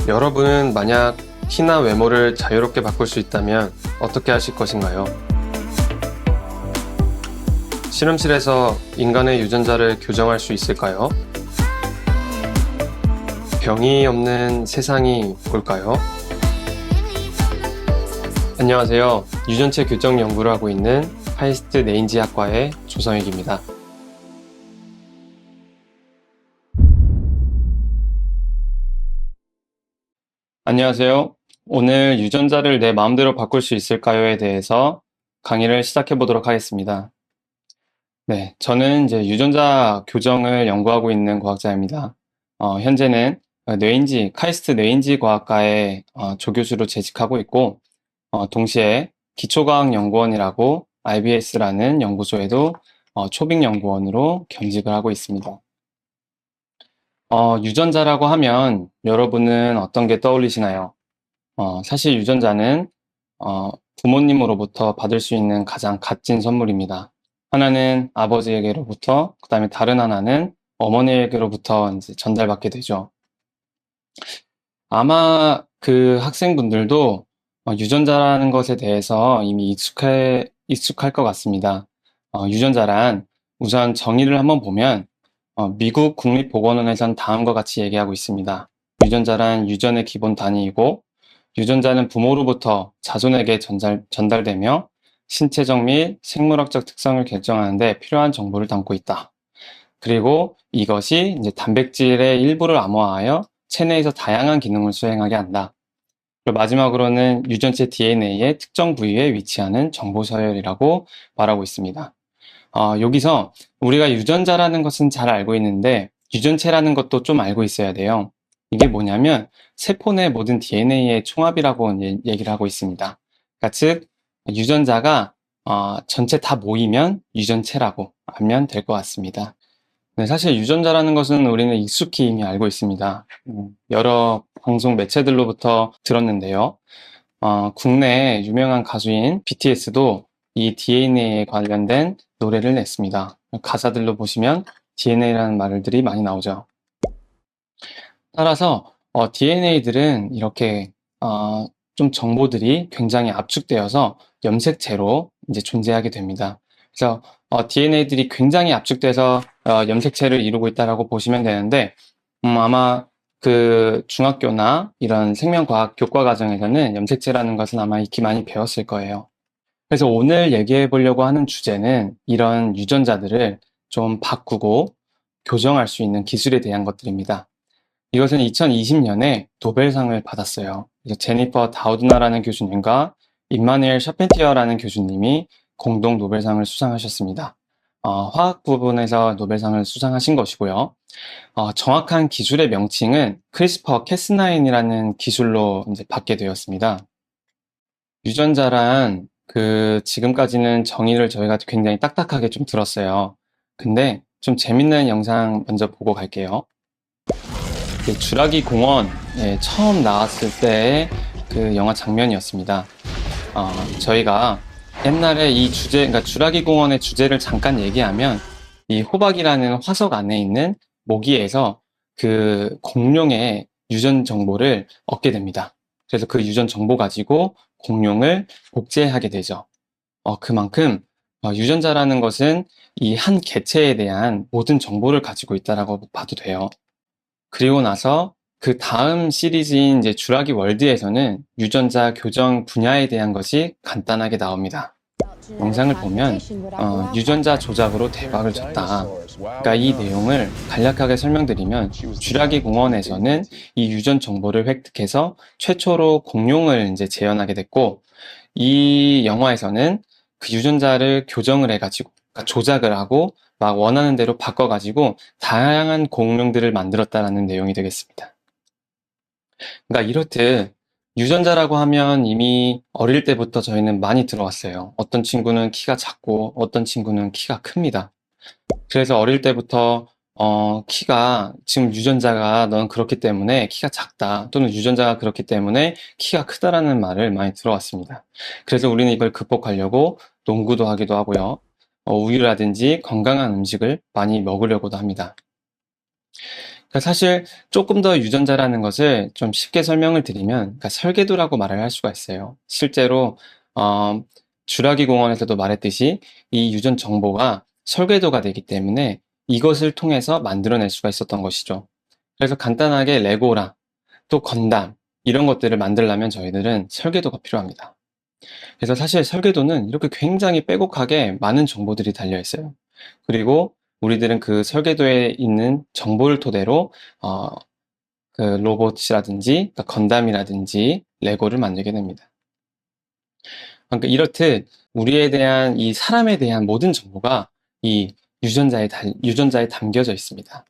여러분은 만약 키나 외모를 자유롭게 바꿀 수 있다면 어떻게 하실 것인가요? 실험실에서 인간의 유전자를 교정할 수 있을까요? 병이 없는 세상이 올까요? 안녕하세요. 유전체 교정 연구를 하고 있는 카이스트 네인지학과의 조성익입니다. 안녕하세요. 오늘 유전자를 내 마음대로 바꿀 수 있을까요에 대해서 강의를 시작해 보도록 하겠습니다. 네, 저는 이제 유전자 교정을 연구하고 있는 과학자입니다. 현재는 카이스트 뇌인지 과학과의 조교수로 재직하고 있고, 동시에 기초과학연구원이라고 IBS라는 연구소에도 초빙연구원으로 겸직을 하고 있습니다. 유전자라고 하면 여러분은 어떤 게 떠올리시나요? 사실 유전자는 부모님으로부터 받을 수 있는 가장 값진 선물입니다. 하나는 아버지에게로부터, 그 다음에 다른 하나는 어머니에게로부터 이제 전달받게 되죠. 아마 그 학생분들도 유전자라는 것에 대해서 이미 익숙할 것 같습니다. 유전자란 우선 정의를 한번 보면 미국 국립보건원에선 다음과 같이 얘기하고 있습니다. 유전자란 유전의 기본 단위이고 유전자는 부모로부터 자손에게 전달되며 신체적 및 생물학적 특성을 결정하는 데 필요한 정보를 담고 있다. 그리고 이것이 이제 단백질의 일부를 암호화하여 체내에서 다양한 기능을 수행하게 한다. 그리고 마지막으로는 유전체 DNA의 특정 부위에 위치하는 정보 서열이라고 말하고 있습니다. 여기서 우리가 유전자라는 것은 잘 알고 있는데 유전체라는 것도 좀 알고 있어야 돼요. 이게 뭐냐면 세포 내 모든 DNA의 총합이라고 얘기를 하고 있습니다. 그러니까 즉 유전자가 전체 다 모이면 유전체라고 하면 될 것 같습니다. 네, 사실 유전자라는 것은 우리는 익숙히 이미 알고 있습니다. 여러 방송 매체들로부터 들었는데요. 국내 유명한 가수인 BTS도 이 DNA에 관련된 노래를 냈습니다. 가사들로 보시면 DNA라는 말들이 많이 나오죠. 따라서 DNA들은 이렇게 좀 정보들이 굉장히 압축되어서 염색체로 이제 존재하게 됩니다. 그래서 DNA들이 굉장히 압축돼서 염색체를 이루고 있다라고 보시면 되는데 아마 그 중학교나 이런 생명과학 교과 과정에서는 염색체라는 것은 아마 익히 많이 배웠을 거예요. 그래서 오늘 얘기해 보려고 하는 주제는 이런 유전자들을 좀 바꾸고 교정할 수 있는 기술에 대한 것들입니다. 이것은 2020년에 노벨상을 받았어요. 제니퍼 다우드나라는 교수님과 임마누엘 샤펜티어라는 교수님이 공동 노벨상을 수상하셨습니다. 화학 부분에서 노벨상을 수상하신 것이고요. 정확한 기술의 명칭은 크리스퍼 캐스9이라는 기술로 이제 받게 되었습니다. 유전자란 지금까지는 정의를 저희가 굉장히 딱딱하게 좀 들었어요. 근데 좀 재밌는 영상 먼저 보고 갈게요. 주라기 공원에 처음 나왔을 때의 그 영화 장면이었습니다. 저희가 옛날에 그러니까 주라기 공원의 주제를 잠깐 얘기하면 이 호박이라는 화석 안에 있는 모기에서 그 공룡의 유전 정보를 얻게 됩니다. 그래서 그 유전 정보 가지고 공룡을 복제하게 되죠. 그만큼 유전자라는 것은 이 한 개체에 대한 모든 정보를 가지고 있다라고 봐도 돼요. 그리고 나서 그 다음 시리즈인 이제 주라기 월드에서는 유전자 교정 분야에 대한 것이 간단하게 나옵니다. 영상을 보면 유전자 조작으로 대박을 쳤다. 그러니까 이 내용을 간략하게 설명드리면 주라기 공원에서는 이 유전 정보를 획득해서 최초로 공룡을 이제 재현하게 됐고 이 영화에서는 그 유전자를 교정을 해가지고 그러니까 조작을 하고 막 원하는 대로 바꿔가지고 다양한 공룡들을 만들었다라는 내용이 되겠습니다. 그러니까 이렇듯 유전자라고 하면 이미 어릴 때부터 저희는 많이 들어왔어요. 어떤 친구는 키가 작고 어떤 친구는 키가 큽니다. 그래서 어릴 때부터 키가 지금 유전자가 넌 그렇기 때문에 키가 작다 또는 유전자가 그렇기 때문에 키가 크다라는 말을 많이 들어왔습니다. 그래서 우리는 이걸 극복하려고 농구도 하기도 하고요. 우유라든지 건강한 음식을 많이 먹으려고도 합니다. 사실 조금 더 유전자라는 것을 좀 쉽게 설명을 드리면, 설계도라고 말을 할 수가 있어요. 실제로 어, 주라기 공원에서도 말했듯이 이 유전 정보가 설계도가 되기 때문에 이것을 통해서 만들어낼 수가 있었던 것이죠. 그래서 간단하게 레고랑 또 건담 이런 것들을 만들려면 저희들은 설계도가 필요합니다. 그래서 사실 설계도는 이렇게 굉장히 빼곡하게 많은 정보들이 달려 있어요. 그리고 우리들은 그 설계도에 있는 정보를 토대로 어, 그 로봇이라든지 건담이라든지 레고를 만들게 됩니다. 그러니까 이렇듯 우리에 대한 이 사람에 대한 모든 정보가 이 유전자에 담겨져 있습니다.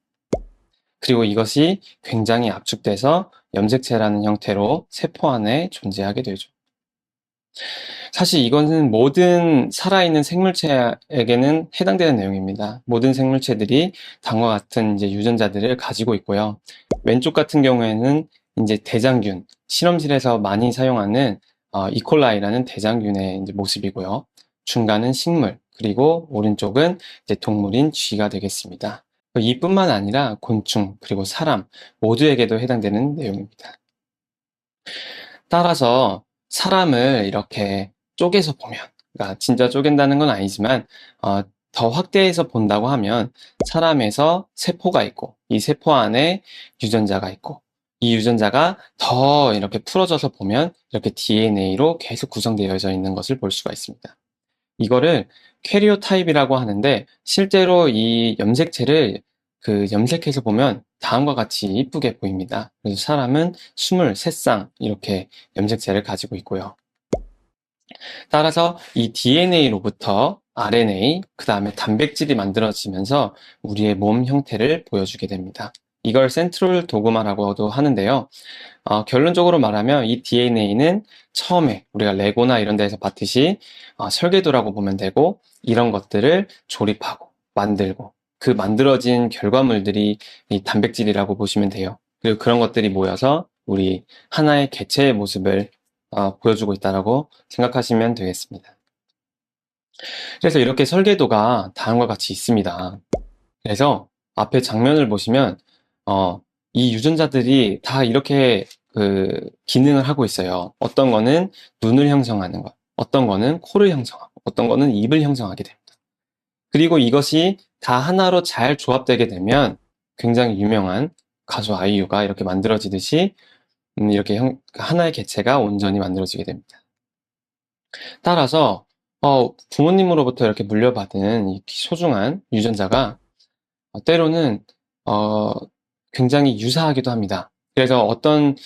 그리고 이것이 굉장히 압축돼서 염색체라는 형태로 세포 안에 존재하게 되죠. 사실 이거는 모든 살아있는 생물체에게는 해당되는 내용입니다. 모든 생물체들이 다음과 같은 이제 유전자들을 가지고 있고요. 왼쪽 같은 경우에는 이제 대장균, 실험실에서 많이 사용하는 이콜라이라는 대장균의 이제 모습이고요. 중간은 식물, 그리고 오른쪽은 이제 동물인 쥐가 되겠습니다. 이뿐만 아니라 곤충, 그리고 사람 모두에게도 해당되는 내용입니다. 따라서 사람을 이렇게 쪼개서 보면, 그러니까 진짜 쪼갠다는 건 아니지만 더 확대해서 본다고 하면 사람에서 세포가 있고 이 세포 안에 유전자가 있고 이 유전자가 더 이렇게 풀어져서 보면 이렇게 DNA로 계속 구성되어져 있는 것을 볼 수가 있습니다. 이거를 캐리오타입이라고 하는데 실제로 이 염색체를 염색해서 보면 다음과 같이 이쁘게 보입니다. 그래서 사람은 23쌍 이렇게 염색체를 가지고 있고요. 따라서 이 DNA로부터 RNA, 그 다음에 단백질이 만들어지면서 우리의 몸 형태를 보여주게 됩니다. 이걸 센트럴 도그마라고도 하는데요. 결론적으로 말하면 이 DNA는 처음에 우리가 레고나 이런 데서 봤듯이 설계도라고 보면 되고, 이런 것들을 조립하고 만들고 그 만들어진 결과물들이 이 단백질이라고 보시면 돼요. 그리고 그런 것들이 모여서 우리 하나의 개체의 모습을 보여주고 있다고 생각하시면 되겠습니다. 그래서 이렇게 설계도가 다음과 같이 있습니다. 그래서 앞에 장면을 보시면 이 유전자들이 다 이렇게 기능을 하고 있어요. 어떤 거는 눈을 형성하는 것, 어떤 거는 코를 형성하고, 어떤 거는 입을 형성하게 됩니다. 그리고 이것이 다 하나로 잘 조합되게 되면 굉장히 유명한 가수 아이유가 이렇게 만들어지듯이 이렇게 하나의 개체가 온전히 만들어지게 됩니다. 따라서 부모님으로부터 이렇게 물려받은 이 소중한 유전자가 때로는 어, 굉장히 유사하기도 합니다. 그래서 어떤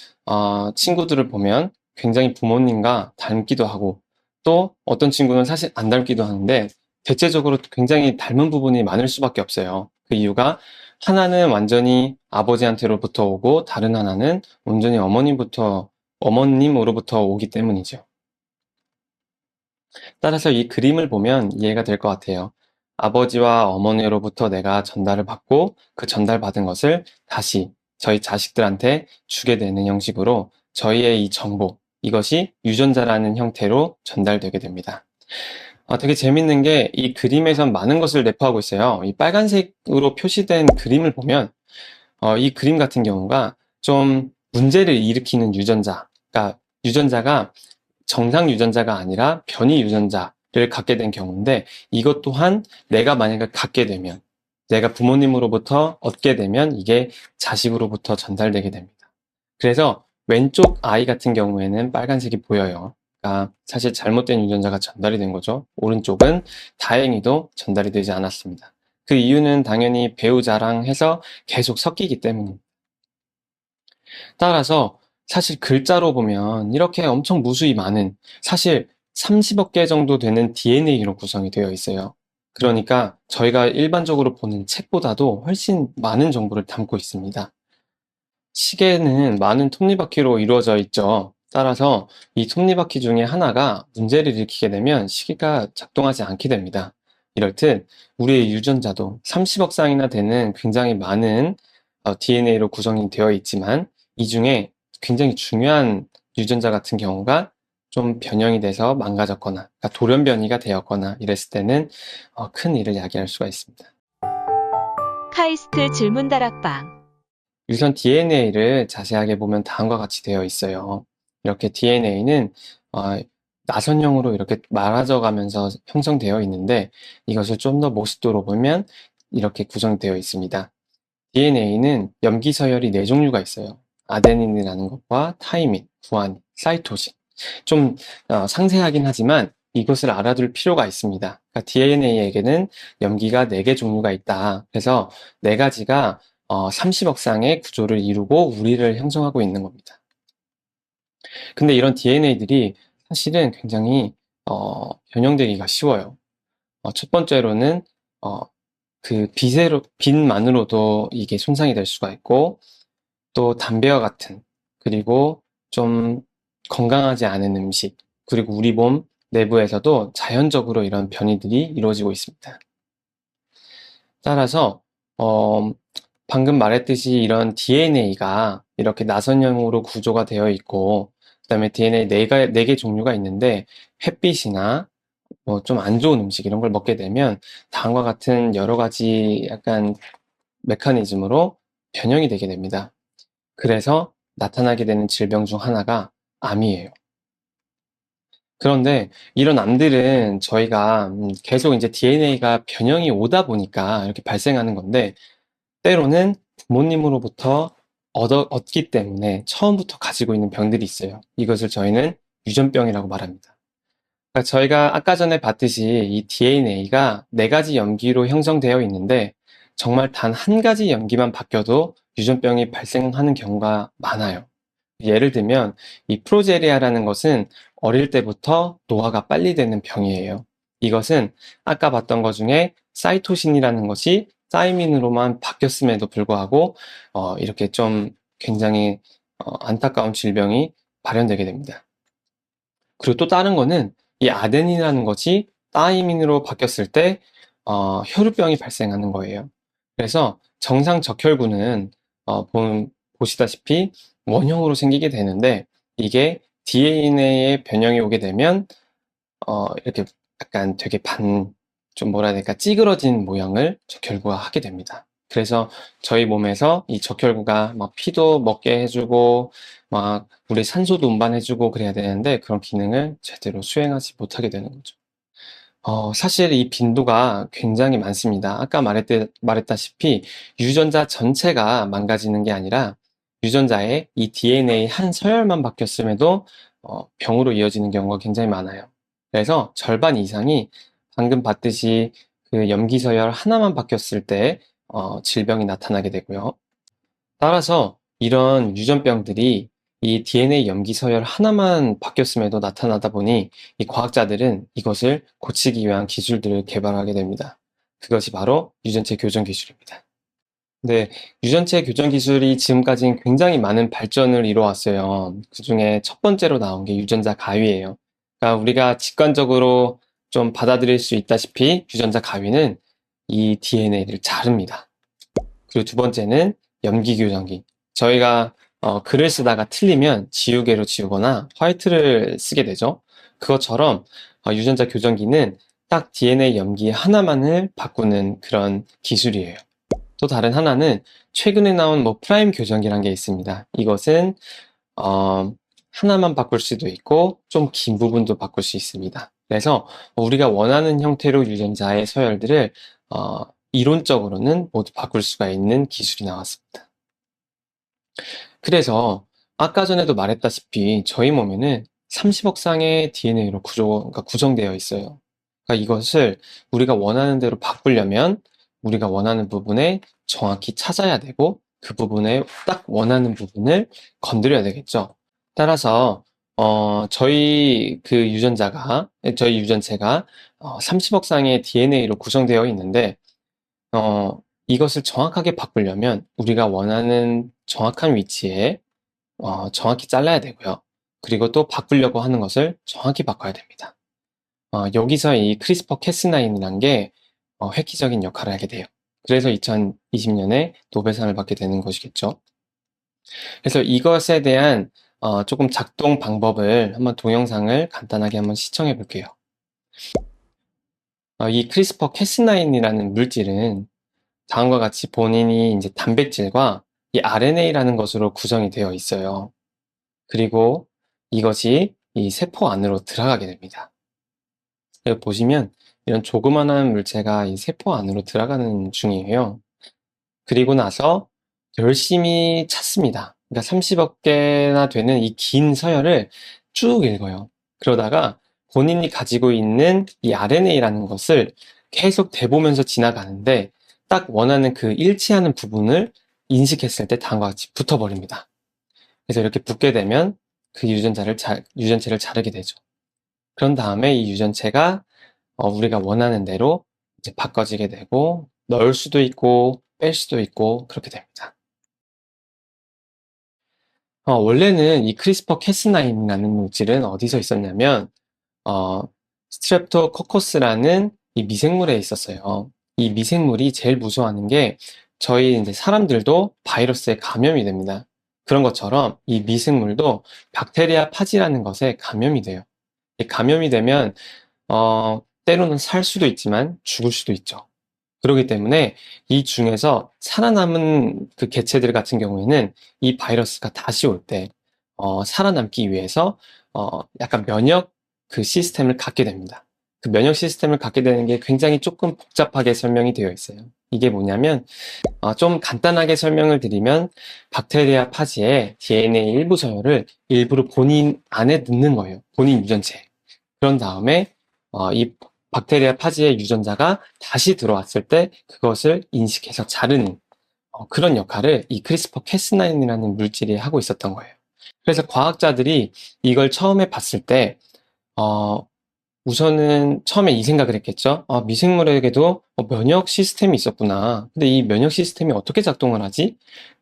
친구들을 보면 굉장히 부모님과 닮기도 하고, 또 어떤 친구는 사실 안 닮기도 하는데 대체적으로 굉장히 닮은 부분이 많을 수밖에 없어요. 그 이유가 하나는 완전히 아버지한테로부터 오고 다른 하나는 온전히 어머님으로부터 오기 때문이죠. 따라서 이 그림을 보면 이해가 될 것 같아요. 아버지와 어머니로부터 내가 전달을 받고 그 전달받은 것을 다시 저희 자식들한테 주게 되는 형식으로 저희의 이 정보, 이것이 유전자라는 형태로 전달되게 됩니다. 되게 재밌는 게 이 그림에선 많은 것을 내포하고 있어요. 이 빨간색으로 표시된 그림을 보면 이 그림 같은 경우가 좀 문제를 일으키는 유전자, 그러니까 유전자가 정상 유전자가 아니라 변이 유전자를 갖게 된 경우인데, 이것 또한 내가 만약에 갖게 되면, 내가 부모님으로부터 얻게 되면 이게 자식으로부터 전달되게 됩니다. 그래서 왼쪽 아이 같은 경우에는 빨간색이 보여요. 그러니까 사실 잘못된 유전자가 전달이 된 거죠. 오른쪽은 다행히도 전달이 되지 않았습니다. 그 이유는 당연히 배우자랑 해서 계속 섞이기 때문입니다. 따라서 사실 글자로 보면 이렇게 엄청 무수히 많은, 사실 30억 개 정도 되는 DNA로 구성이 되어 있어요. 그러니까 저희가 일반적으로 보는 책보다도 훨씬 많은 정보를 담고 있습니다. 시계는 많은 톱니바퀴로 이루어져 있죠. 따라서 이 톱니바퀴 중에 하나가 문제를 일으키게 되면 시계가 작동하지 않게 됩니다. 이렇듯 우리의 유전자도 30억 쌍이나 되는 굉장히 많은 DNA로 구성이 되어 있지만, 이 중에 굉장히 중요한 유전자 같은 경우가 좀 변형이 돼서 망가졌거나, 그러니까 돌연변이가 되었거나 이랬을 때는 큰 일을 야기할 수가 있습니다. 카이스트 질문다락방 유전 DNA를 자세하게 보면 다음과 같이 되어 있어요. 이렇게 DNA는 나선형으로 이렇게 말아져 가면서 형성되어 있는데 이것을 좀 더 멋있도록 보면 이렇게 구성되어 있습니다. DNA는 염기 서열이 4종류가 있어요. 아데닌이라는 것과 타이민, 구아닌, 사이토신. 좀 상세하긴 하지만 이것을 알아둘 필요가 있습니다. 그러니까 DNA에게는 염기가 4개 종류가 있다. 그래서 4가지가 30억 쌍의 구조를 이루고 우리를 형성하고 있는 겁니다. 근데 이런 DNA들이 사실은 굉장히 변형되기가 쉬워요. 첫 번째로는 어, 그 빛만으로도 이게 손상이 될 수가 있고, 또 담배와 같은, 그리고 좀 건강하지 않은 음식, 그리고 우리 몸 내부에서도 자연적으로 이런 변이들이 이루어지고 있습니다. 따라서 방금 말했듯이 이런 DNA가 이렇게 나선형으로 구조가 되어 있고, 그다음에 DNA 네 개 종류가 있는데 햇빛이나 뭐 좀 안 좋은 음식 이런 걸 먹게 되면 다음과 같은 여러 가지 약간 메커니즘으로 변형이 되게 됩니다. 그래서 나타나게 되는 질병 중 하나가 암이에요. 그런데 이런 암들은 저희가 계속 이제 DNA가 변형이 오다 보니까 이렇게 발생하는 건데 때로는 부모님으로부터 얻기 때문에 처음부터 가지고 있는 병들이 있어요. 이것을 저희는 유전병이라고 말합니다. 그러니까 저희가 아까 전에 봤듯이 이 DNA가 4가지 염기로 형성되어 있는데 정말 단 한 가지 염기만 바뀌어도 유전병이 발생하는 경우가 많아요. 예를 들면 이 프로제리아라는 것은 어릴 때부터 노화가 빨리 되는 병이에요. 이것은 아까 봤던 것 중에 사이토신이라는 것이 사이민으로만 바뀌었음에도 불구하고 이렇게 좀 굉장히 안타까운 질병이 발현되게 됩니다. 그리고 또 다른 거는 이 아데닌이라는 것이 타이민으로 바뀌었을 때 혈우병이 발생하는 거예요. 그래서 정상 적혈구는 보시다시피 원형으로 생기게 되는데 이게 DNA의 변형이 오게 되면 이렇게 약간 되게 좀 뭐라 해야 될까 찌그러진 모양을 적혈구가 하게 됩니다. 그래서 저희 몸에서 이 적혈구가 막 피도 먹게 해주고 막 우리 산소도 운반해주고 그래야 되는데 그런 기능을 제대로 수행하지 못하게 되는 거죠. 사실 이 빈도가 굉장히 많습니다. 아까 말했다시피 유전자 전체가 망가지는 게 아니라 유전자의 이 DNA 한 서열만 바뀌었음에도 병으로 이어지는 경우가 굉장히 많아요. 그래서 절반 이상이 방금 봤듯이 그 염기 서열 하나만 바뀌었을 때 질병이 나타나게 되고요. 따라서 이런 유전병들이 이 DNA 염기 서열 하나만 바뀌었음에도 나타나다 보니 이 과학자들은 이것을 고치기 위한 기술들을 개발하게 됩니다. 그것이 바로 유전체 교정 기술입니다. 네, 유전체 교정 기술이 지금까지는 굉장히 많은 발전을 이루어왔어요. 그중에 첫 번째로 나온 게 유전자 가위예요. 그러니까 우리가 직관적으로 좀 받아들일 수 있다시피 유전자 가위는 이 DNA를 자릅니다. 그리고 두 번째는 염기 교정기. 저희가 글을 쓰다가 틀리면 지우개로 지우거나 화이트를 쓰게 되죠. 그것처럼 유전자 교정기는 딱 DNA 염기 하나만을 바꾸는 그런 기술이에요. 또 다른 하나는 최근에 나온 뭐 프라임 교정기란 게 있습니다. 이것은 하나만 바꿀 수도 있고 좀 긴 부분도 바꿀 수 있습니다. 그래서 우리가 원하는 형태로 유전자의 서열들을 이론적으로는 모두 바꿀 수가 있는 기술이 나왔습니다. 그래서 아까 전에도 말했다시피 저희 몸에는 30억 쌍의 DNA로 그러니까 구성되어 있어요. 그러니까 이것을 우리가 원하는 대로 바꾸려면 우리가 원하는 부분에 정확히 찾아야 되고 그 부분에 딱 원하는 부분을 건드려야 되겠죠. 따라서 저희 유전체가 30억 쌍의 DNA로 구성되어 있는데 이것을 정확하게 바꾸려면 우리가 원하는 정확한 위치에 정확히 잘라야 되고요. 그리고 또 바꾸려고 하는 것을 정확히 바꿔야 됩니다. 여기서 이 크리스퍼 캐스9이라는 게 획기적인 역할을 하게 돼요. 그래서 2020년에 노벨상을 받게 되는 것이겠죠. 그래서 이것에 대한 조금 작동 방법을 한번 동영상을 간단하게 한번 시청해 볼게요. 이 크리스퍼 캐스9이라는 물질은 다음과 같이 본인이 이제 단백질과 이 RNA라는 것으로 구성이 되어 있어요. 그리고 이것이 이 세포 안으로 들어가게 됩니다. 여기 보시면 이런 조그만한 물체가 이 세포 안으로 들어가는 중이에요. 그리고 나서 열심히 찾습니다. 그러니까 30억 개나 되는 이 긴 서열을 쭉 읽어요. 그러다가 본인이 가지고 있는 이 RNA라는 것을 계속 대보면서 지나가는데 딱 원하는 그 일치하는 부분을 인식했을 때 다음과 같이 붙어버립니다. 그래서 이렇게 붙게 되면 그 유전체를 자르게 되죠. 그런 다음에 이 유전체가 우리가 원하는 대로 이제 바꿔지게 되고 넣을 수도 있고 뺄 수도 있고 그렇게 됩니다. 원래는 이 크리스퍼 캐스9이라는 물질은 어디서 있었냐면 어, 스트랩토코커스라는 이 미생물에 있었어요. 이 미생물이 제일 무서워하는 게 저희 이제 사람들도 바이러스에 감염이 됩니다. 그런 것처럼 이 미생물도 박테리아 파지라는 것에 감염이 돼요. 이 감염이 되면 때로는 살 수도 있지만 죽을 수도 있죠. 그렇기 때문에 이 중에서 살아남은 그 개체들 같은 경우에는 이 바이러스가 다시 올 때, 살아남기 위해서, 약간 면역 그 시스템을 갖게 됩니다. 그 면역 시스템을 갖게 되는 게 굉장히 조금 복잡하게 설명이 되어 있어요. 이게 뭐냐면, 좀 간단하게 설명을 드리면, 박테리아 파지의 DNA 일부 서열을 일부러 본인 안에 넣는 거예요. 본인 유전체. 그런 다음에 이 박테리아 파지의 유전자가 다시 들어왔을 때 그것을 인식해서 자르는 그런 역할을 이 크리스퍼 캐스9이라는 물질이 하고 있었던 거예요. 그래서 과학자들이 이걸 처음에 봤을 때 어, 우선은 처음에 이 생각을 했겠죠. 미생물에게도 면역 시스템이 있었구나. 근데 이 면역 시스템이 어떻게 작동을 하지?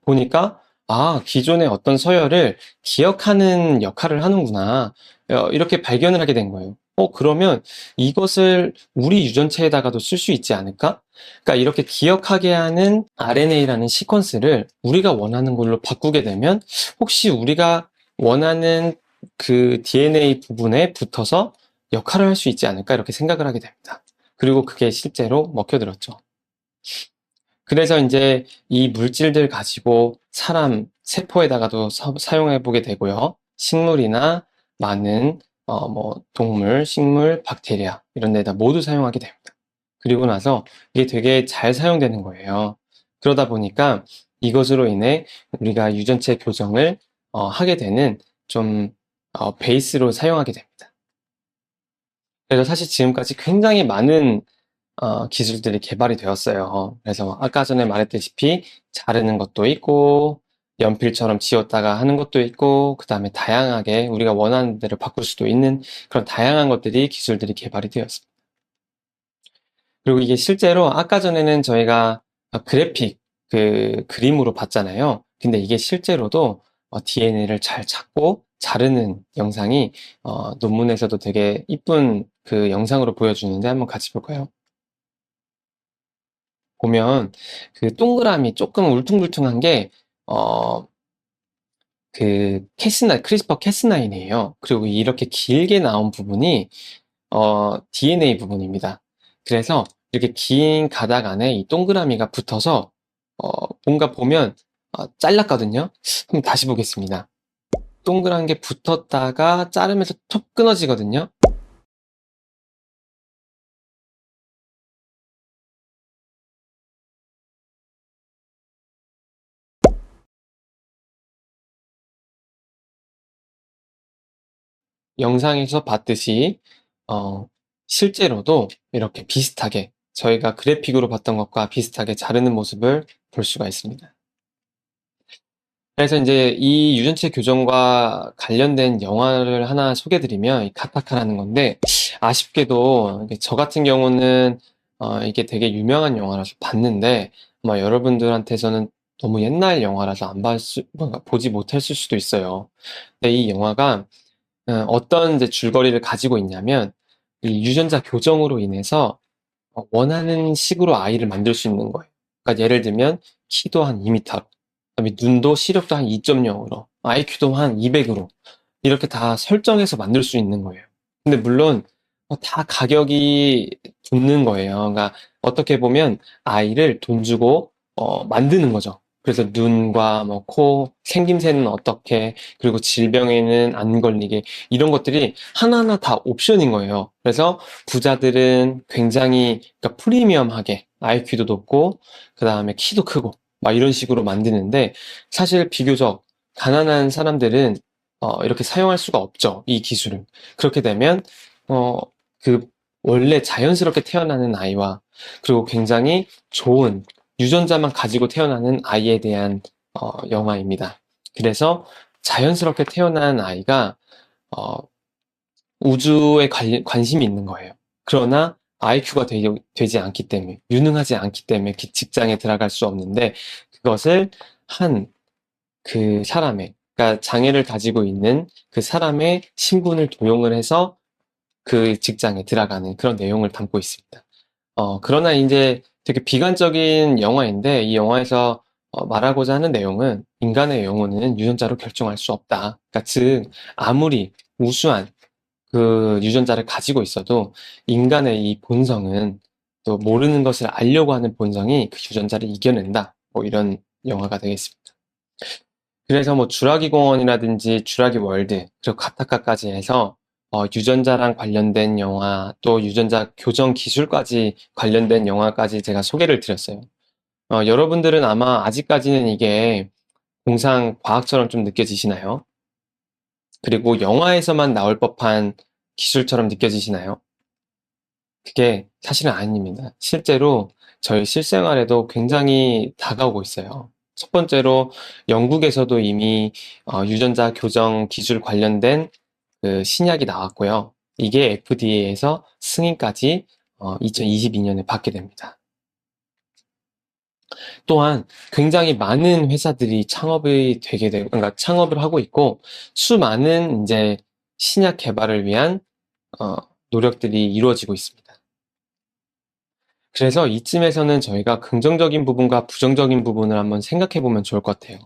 보니까 기존의 어떤 서열을 기억하는 역할을 하는구나. 이렇게 발견을 하게 된 거예요. 그러면 이것을 우리 유전체에다가도 쓸 수 있지 않을까? 그러니까 이렇게 기억하게 하는 RNA라는 시퀀스를 우리가 원하는 걸로 바꾸게 되면 혹시 우리가 원하는 그 DNA 부분에 붙어서 역할을 할 수 있지 않을까 이렇게 생각을 하게 됩니다. 그리고 그게 실제로 먹혀들었죠. 그래서 이제 이 물질들 가지고 사람 세포에다가도 사용해 보게 되고요. 식물이나 많은 동물, 식물, 박테리아 이런 데다 모두 사용하게 됩니다. 그리고 나서 이게 되게 잘 사용되는 거예요. 그러다 보니까 이것으로 인해 우리가 유전체 교정을 하게 되는 좀 베이스로 사용하게 됩니다. 그래서 사실 지금까지 굉장히 많은 기술들이 개발이 되었어요. 그래서 아까 전에 말했다시피 자르는 것도 있고 연필처럼 지웠다가 하는 것도 있고 그 다음에 다양하게 우리가 원하는 대로 바꿀 수도 있는 그런 다양한 것들이 기술들이 개발이 되었습니다. 그리고 이게 실제로 아까 전에는 저희가 그래픽 그 그림으로 봤잖아요. 근데 이게 실제로도 DNA를 잘 찾고 자르는 영상이 논문에서도 되게 이쁜 그 영상으로 보여주는데 한번 같이 볼까요? 보면 그 동그라미 조금 울퉁불퉁한 게 그 크리스퍼 캐스9이에요. 그리고 이렇게 길게 나온 부분이 DNA 부분입니다. 그래서 이렇게 긴 가닥 안에 이 동그라미가 붙어서 뭔가 보면 잘랐거든요. 그럼 다시 보겠습니다. 동그란 게 붙었다가 자르면서 톡 끊어지거든요. 영상에서 봤듯이 어, 실제로도 이렇게 비슷하게 저희가 그래픽으로 봤던 것과 비슷하게 자르는 모습을 볼 수가 있습니다. 그래서 이제 이 유전체 교정과 관련된 영화를 하나 소개드리면 카타카라는 건데 아쉽게도 저 같은 경우는 이게 되게 유명한 영화라서 봤는데 아마 여러분들한테서는 너무 옛날 영화라서 보지 못했을 수도 있어요. 근데 이 영화가 어떤 이제 줄거리를 가지고 있냐면 이 유전자 교정으로 인해서 원하는 식으로 아이를 만들 수 있는 거예요. 그러니까 예를 들면 키도 한 2m로, 그다음에 눈도 시력도 한 2.0으로, IQ도 한 200으로 이렇게 다 설정해서 만들 수 있는 거예요. 근데 물론 다 가격이 붙는 거예요. 그러니까 어떻게 보면 아이를 돈 주고 만드는 거죠. 그래서 눈과 뭐 코, 생김새는 어떻게, 그리고 질병에는 안 걸리게, 이런 것들이 하나하나 다 옵션인 거예요. 그래서 부자들은 굉장히, 그러니까 프리미엄하게 IQ도 높고, 그 다음에 키도 크고, 막 이런 식으로 만드는데, 사실 비교적 가난한 사람들은 이렇게 사용할 수가 없죠. 이 기술을. 그렇게 되면, 어, 그, 원래 자연스럽게 태어나는 아이와, 그리고 굉장히 좋은 유전자만 가지고 태어나는 아이에 대한 영화입니다. 그래서 자연스럽게 태어난 아이가 어, 우주에 관심이 있는 거예요. 그러나 IQ가 되지 않기 때문에, 유능하지 않기 때문에 직장에 들어갈 수 없는데, 그것을 한 그 사람의, 그러니까 장애를 가지고 있는 그 사람의 신분을 도용을 해서 그 직장에 들어가는 그런 내용을 담고 있습니다. 그러나 이제 되게 비관적인 영화인데, 이 영화에서 말하고자 하는 내용은 인간의 영혼은 유전자로 결정할 수 없다. 그러니까 즉, 아무리 우수한 그 유전자를 가지고 있어도 인간의 이 본성은, 또 모르는 것을 알려고 하는 본성이 그 유전자를 이겨낸다. 뭐 이런 영화가 되겠습니다. 그래서 뭐 주라기 공원이라든지 주라기 월드, 그리고 가타카까지 해서 유전자랑 관련된 영화, 또 유전자 교정 기술까지 관련된 영화까지 제가 소개를 드렸어요. 여러분들은 아마 아직까지는 이게 공상 과학처럼 좀 느껴지시나요? 그리고 영화에서만 나올 법한 기술처럼 느껴지시나요? 그게 사실은 아닙니다. 실제로 저희 실생활에도 굉장히 다가오고 있어요. 첫 번째로 영국에서도 이미 유전자 교정 기술 관련된 그 신약이 나왔고요. 이게 FDA에서 승인까지 2022년에 받게 됩니다. 또한 굉장히 많은 회사들이 창업이 되게 되고, 그러니까 창업을 하고 있고, 수많은 이제 신약 개발을 위한 어, 노력들이 이루어지고 있습니다. 그래서 이쯤에서는 저희가 긍정적인 부분과 부정적인 부분을 한번 생각해 보면 좋을 것 같아요.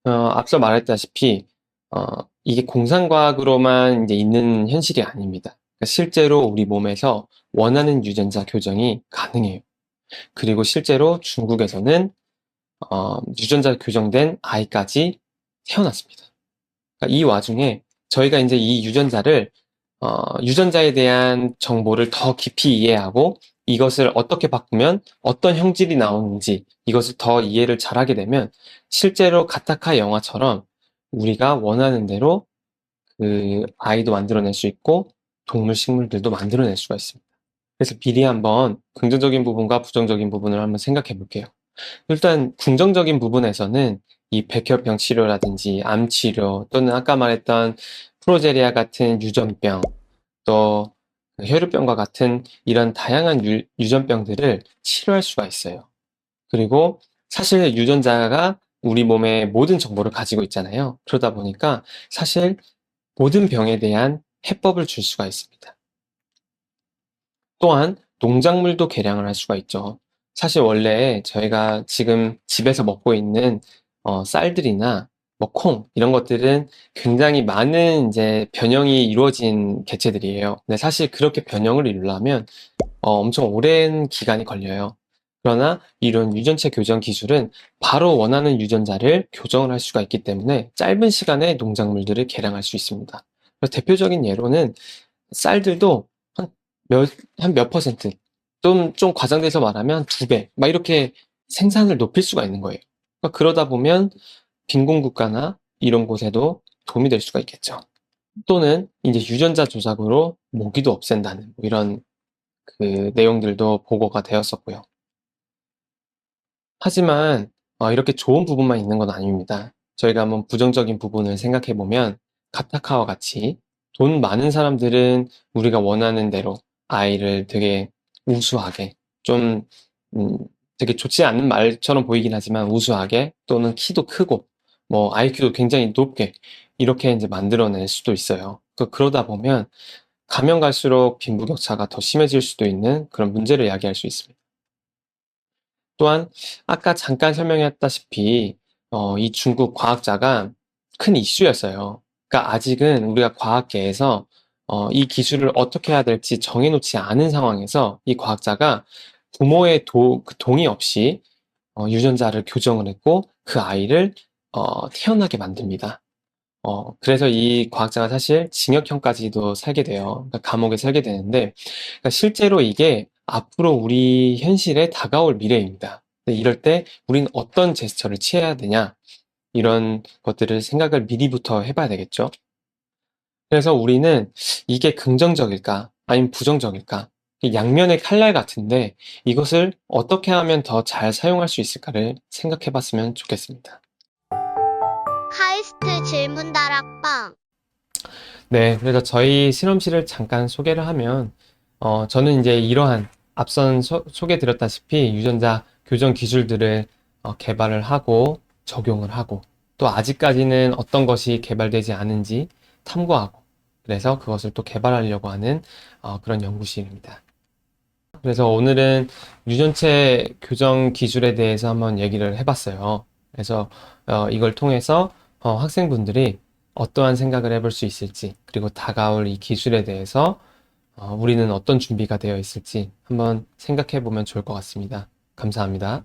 앞서 말했다시피, 어, 이게 공상과학으로만 이제 있는 현실이 아닙니다. 그러니까 실제로 우리 몸에서 원하는 유전자 교정이 가능해요. 그리고 실제로 중국에서는 유전자 교정된 아이까지 태어났습니다. 그러니까 이 와중에 저희가 이제 이 유전자에 대한 정보를 더 깊이 이해하고 이것을 어떻게 바꾸면 어떤 형질이 나오는지 이것을 더 이해를 잘하게 되면 실제로 가타카 영화처럼 우리가 원하는 대로 그 아이도 만들어낼 수 있고 동물 식물들도 만들어낼 수가 있습니다. 그래서 미리 한번 긍정적인 부분과 부정적인 부분을 한번 생각해 볼게요. 일단 긍정적인 부분에서는 이 백혈병 치료라든지 암 치료 또는 아까 말했던 프로제리아 같은 유전병 또 혈우병과 같은 이런 다양한 유전병들을 치료할 수가 있어요. 그리고 사실 유전자가 우리 몸의 모든 정보를 가지고 있잖아요. 그러다 보니까 사실 모든 병에 대한 해법을 줄 수가 있습니다. 또한 농작물도 개량을 할 수가 있죠. 사실 원래 저희가 지금 집에서 먹고 있는 쌀들이나 뭐 콩 이런 것들은 굉장히 많은 이제 변형이 이루어진 개체들이에요. 근데 사실 그렇게 변형을 이루려면 엄청 오랜 기간이 걸려요. 그러나 이런 유전체 교정 기술은 바로 원하는 유전자를 교정을 할 수가 있기 때문에 짧은 시간에 농작물들을 개량할 수 있습니다. 대표적인 예로는 쌀들도 한 한 몇 퍼센트, 좀 과장돼서 말하면 2배, 막 이렇게 생산을 높일 수가 있는 거예요. 그러다 보면 빈곤 국가나 이런 곳에도 도움이 될 수가 있겠죠. 또는 이제 유전자 조작으로 모기도 없앤다는 뭐 이런 그 내용들도 보고가 되었었고요. 하지만 이렇게 좋은 부분만 있는 건 아닙니다. 저희가 한번 부정적인 부분을 생각해 보면 카타카와 같이 돈 많은 사람들은 우리가 원하는 대로 아이를 되게 우수하게 좀 음, 되게 좋지 않은 말처럼 보이긴 하지만 우수하게 또는 키도 크고 뭐 IQ도 굉장히 높게 이렇게 이제 만들어낼 수도 있어요. 그러다 보면 가면 갈수록 빈부격차가 더 심해질 수도 있는 그런 문제를 야기할 수 있습니다. 또한 아까 잠깐 설명했다시피 이 중국 과학자가 큰 이슈였어요. 그러니까 아직은 우리가 과학계에서 이 기술을 어떻게 해야 될지 정해놓지 않은 상황에서 이 과학자가 부모의 동의 없이 유전자를 교정을 했고 그 아이를 태어나게 만듭니다. 그래서 이 과학자가 사실 징역형까지도 살게 돼요. 그러니까 감옥에 살게 되는데, 그러니까 실제로 이게 앞으로 우리 현실에 다가올 미래입니다. 근데 이럴 때 우리는 어떤 제스처를 취해야 되냐, 이런 것들을 생각을 미리부터 해봐야 되겠죠. 그래서 우리는 이게 긍정적일까, 아니면 부정적일까, 이 양면의 칼날 같은데 이것을 어떻게 하면 더 잘 사용할 수 있을까를 생각해 봤으면 좋겠습니다. 카이스트 질문 다락방. 네, 그래서 저희 실험실을 잠깐 소개를 하면, 저는 이제 이러한 앞선 소개드렸다시피 유전자 교정 기술들을 개발을 하고 적용을 하고 또 아직까지는 어떤 것이 개발되지 않은지 탐구하고 그래서 그것을 또 개발하려고 하는 그런 연구실입니다. 그래서 오늘은 유전체 교정 기술에 대해서 한번 얘기를 해봤어요. 그래서 이걸 통해서 학생분들이 어떠한 생각을 해볼 수 있을지, 그리고 다가올 이 기술에 대해서 우리는 어떤 준비가 되어 있을지 한번 생각해 보면 좋을 것 같습니다. 감사합니다.